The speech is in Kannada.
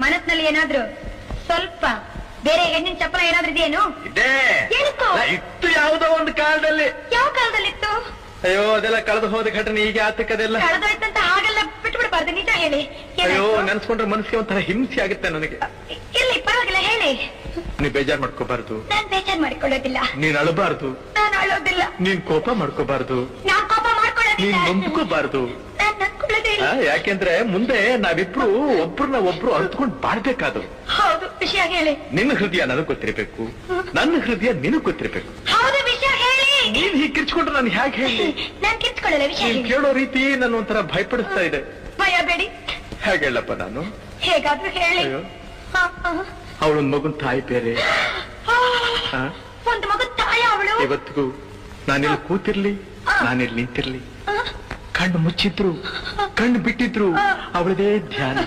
ಮನಸ್ಸಿನಲ್ಲಿ ಏನಾದ್ರು ಸ್ವಲ್ಪ ಬೇರೆ ಹೆಣ್ಣಿನ ಚಪ್ಪಲ ಏನಾದ್ರೂ ಇದೆಯೇನು? ಇತ್ತು ಯಾವುದೋ ಒಂದು ಕಾಲದಲ್ಲಿ. ಯಾವ ಕಾಲದಲ್ಲಿತ್ತು? ಅಯ್ಯೋ ಅದೆಲ್ಲ ಕಳೆದು ಹೋದ ಘಟನೆ ಈಗ ಆತಕ್ಕದೆಲ್ಲ ಕಳೆದೋಯ್ತಂತ ಹಾಗೆಲ್ಲ ಬಿಟ್ಟು ಬಿಡಬಾರ್ದು, ನಿಜ ಹೇಳಿ. ಅಯ್ಯೋ ನೆನ್ಸ್ಕೊಂಡ್ರೆ ಮನಸ್ಸಿಗೆ ಒಂಥರ ಹಿಂಸೆ ಆಗುತ್ತೆ ನನಗೆ. ಇಲ್ಲಿ ಪರವಾಗಿಲ್ಲ ಹೇಳಿ. ನೀ ಬೇಜಾರ್ ಮಾಡ್ಕೋಬಾರ್ದು. ನಾನ್ ಬೇಜಾರ್ ಮಾಡ್ಕೊಳ್ಳೋದಿಲ್ಲ. ನೀನ್ ಅಳಬಾರ್ದು. ನಾನು ಅಳೋದಿಲ್ಲ. ನೀನ್ ಕೋಪ ಮಾಡ್ಕೋಬಾರ್ದು. ನಾನ್ ಕೋಪ ಮಾಡ್ಕೊಳ್ಳೋದಿಲ್ಲ. ನೀನ್ ನೊಂದ್ಕೋಬಾರ್ದು. ನಾನ್ ನೊಂದ್ಕೊಳ್ಳೋದೇ ಇಲ್ಲ. ಯಾಕೆಂದ್ರೆ ಮುಂದೆ ನಾವಿಬ್ರು ಒಬ್ರನ್ನ ಒಬ್ರು ಅರ್ತ್ಕೊಂಡ್ ಬಾಳ್ಬೇಕಾದ್ರು. ಹೌದು, ವಿಷಯ ಹೇಳಿ. ನಿನ್ನ ಹೃದಯ ನನಗ್ ಗೊತ್ತಿರ್ಬೇಕು, ನನ್ನ ಹೃದಯ ನಿನಗ್ ಗೊತ್ತಿರ್ಬೇಕು. ಹೌದು, ವಿಷಯ ಹೇಳಿ. ನೀನ್ ಹೀಗೆ ಕಿರ್ಚ್ಕೊಂಡ್ರೆ ನಾನು ಹೇಗೆ ಹೇಳಿ? ನಾನ್ ಕಿರ್ಚ್ಕೊಳ್ಳಲ್ಲ, ವಿಷಯ ನೀನ್ ಕೇಳೋ ರೀತಿ ನನ್ನ ಒಂಥರ ಭಯಪಡಿಸ್ತಾ ಇದೆ. ಭಯ ಬೇಡಿ. ಹೇಗೆ ಹೇಳಪ್ಪ ನಾನು? ಹೇಗಾದ್ರೂ ಹೇಳಿ. ಅವಳೊಂದ್ ಮಗುನ್ ತಾಯಿ ಬೇರೆ. ಒಂದು ಮಗು ತಾಯ ಅವಳು. ಇವತ್ತಿಗೂ ನಾನಿಲ್ಲಿ ಕೂತಿರ್ಲಿ, ನಾನಿಲ್ಲಿ ನಿಂತಿರ್ಲಿ, ಕಣ್ಣು ಮುಚ್ಚಿದ್ರು ಕಣ್ಣು ಬಿಟ್ಟಿದ್ರು ಅವಳದೇ ಧ್ಯಾನ.